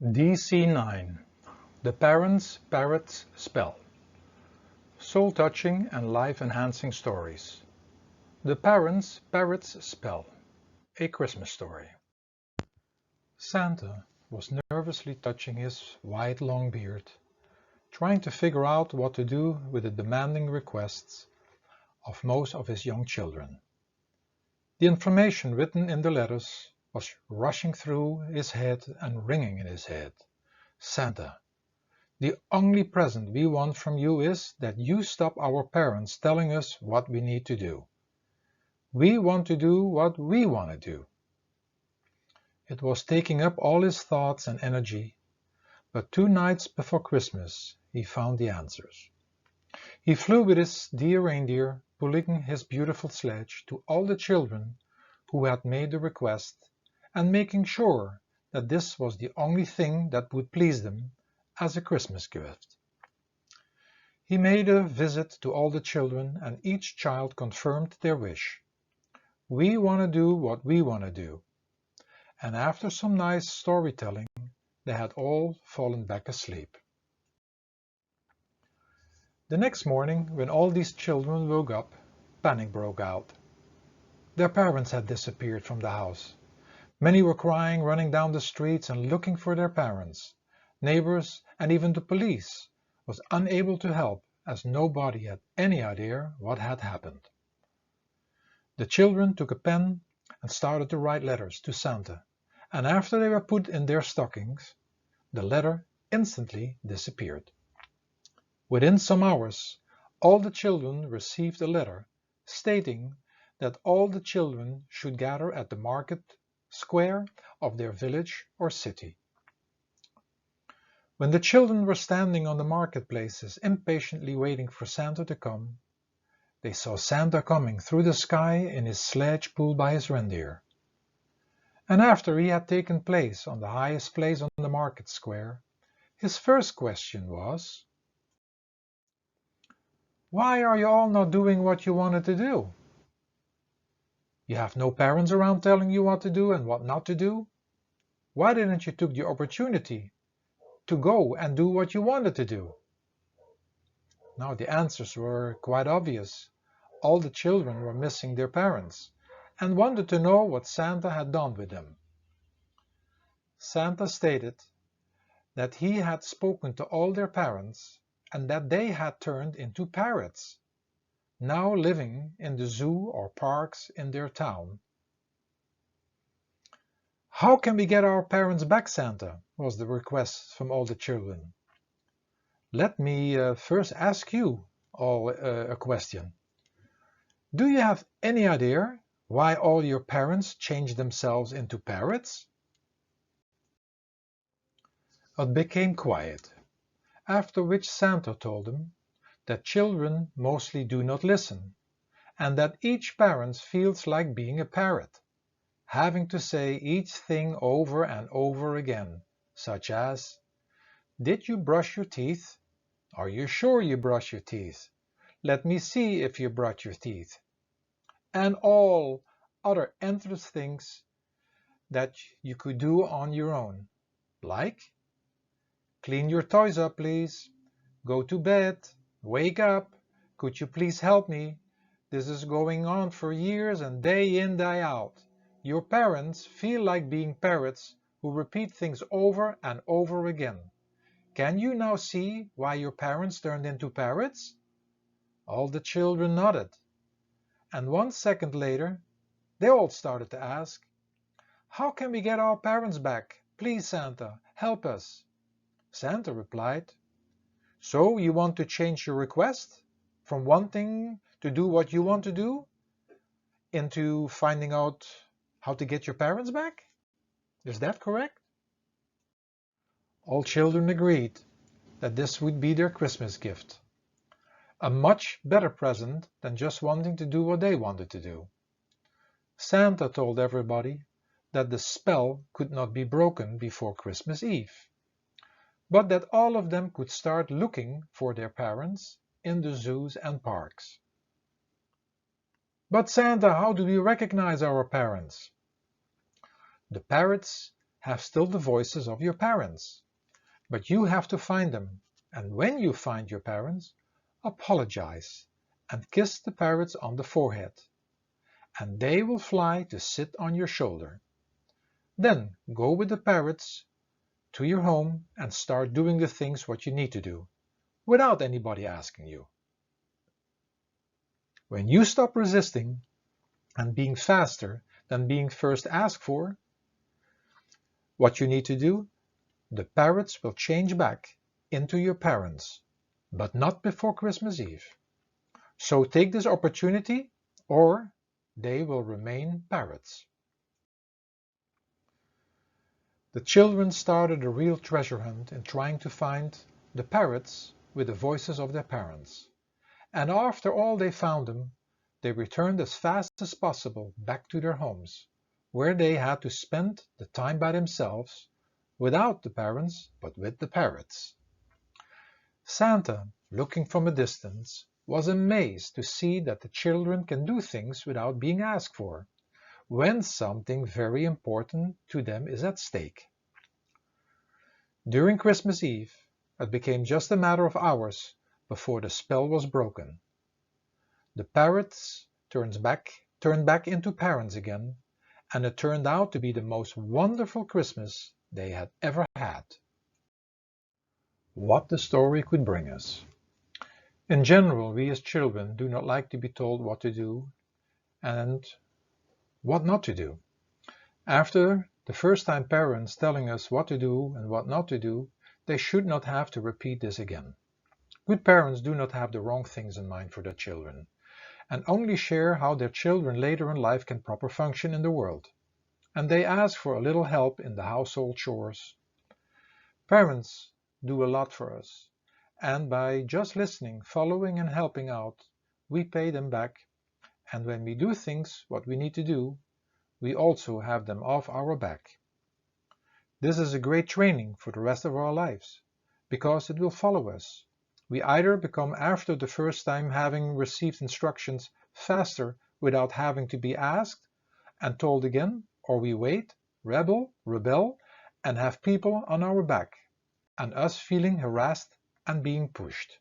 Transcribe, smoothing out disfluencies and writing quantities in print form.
DC9 The Parrots Spell. Soul-touching and life-enhancing stories. The Parrots Spell. A Christmas story. Santa was nervously touching his white long beard, trying to figure out what to do with the demanding requests of most of his young children. The information written in the letters was rushing through his head and ringing in his head. Santa, the only present we want from you is that you stop our parents telling us what we need to do. We want to do what we want to do. It was taking up all his thoughts and energy, but 2 nights before Christmas he found the answers. He flew with his dear reindeer, pulling his beautiful sledge, to all the children who had made the request, and making sure that this was the only thing that would please them as a Christmas gift. He made a visit to all the children, and each child confirmed their wish. We want to do what we want to do. And after some nice storytelling, they had all fallen back asleep. The next morning, when all these children woke up, panic broke out. Their parents had disappeared from the house. Many were crying, running down the streets and looking for their parents. Neighbors and even the police was unable to help, as nobody had any idea what had happened. The children took a pen and started to write letters to Santa, and after they were put in their stockings, the letter instantly disappeared. Within some hours, all the children received a letter stating that all the children should gather at the market square of their village or city. When the children were standing on the marketplaces impatiently waiting for Santa to come, they saw Santa coming through the sky in his sledge pulled by his reindeer. And after he had taken place on the highest place on the market square, his first question was, "Why are you all not doing what you wanted to do? You have no parents around telling you what to do and what not to do. Why didn't you take the opportunity to go and do what you wanted to do?" Now the answers were quite obvious. All the children were missing their parents and wanted to know what Santa had done with them. Santa stated that he had spoken to all their parents and that they had turned into parrots, now living in the zoo or parks in their town. "How can we get our parents back, Santa?" was the request from all the children. Let me first ask you all a question. Do you have any idea why all your parents changed themselves into parrots? It became quiet, after which Santa told them that children mostly do not listen, and that each parent feels like being a parrot, having to say each thing over and over again, such as, "Did you brush your teeth? Are you sure you brush your teeth? Let me see if you brush your teeth," and all other endless things that you could do on your own, like, "Clean your toys up, please. Go to bed. Wake up. Could you please help me? This is going on for years and day in, day out. Your parents feel like being parrots who repeat things over and over again. Can you now see why your parents turned into parrots?" All the children nodded, and 1 second later they all started to ask, "How can we get our parents back? Please, Santa, help us." Santa replied, "So you want to change your request from wanting to do what you want to do into finding out how to get your parents back? Is that correct?" All children agreed that this would be their Christmas gift. A much better present than just wanting to do what they wanted to do. Santa told everybody that the spell could not be broken before Christmas Eve, but that all of them could start looking for their parents in the zoos and parks. "But Santa, how do we recognize our parents?" The parrots have still the voices of your parents. But you have to find them, and when you find your parents, apologize and kiss the parrots on the forehead, and they will fly to sit on your shoulder. Then go with the parrots to your home and start doing the things what you need to do, without anybody asking you. When you stop resisting and being faster than being first asked for, what you need to do, the parrots will change back into your parents, but not before Christmas Eve. So take this opportunity, or they will remain parrots. The children started a real treasure hunt in trying to find the parrots with the voices of their parents. And after all they found them, they returned as fast as possible back to their homes, where they had to spend the time by themselves, without the parents, but with the parrots. Santa, looking from a distance, was amazed to see that the children can do things without being asked for, when something very important to them is at stake. During Christmas Eve, it became just a matter of hours before the spell was broken. The parrots turned back into parents again, and it turned out to be the most wonderful Christmas they had ever had. What the story could bring us. In general, we as children do not like to be told what to do and what not to do. After the first time parents telling us what to do and what not to do, they should not have to repeat this again. Good parents do not have the wrong things in mind for their children, and only share how their children later in life can proper function in the world. And they ask for a little help in the household chores. Parents do a lot for us, and by just listening, following and helping out, we pay them back, and when we do things what we need to do, we also have them off our back. This is a great training for the rest of our lives, because it will follow us. We either become, after the first time having received instructions, faster without having to be asked and told again, or we wait, rebel, and have people on our back, and us feeling harassed and being pushed.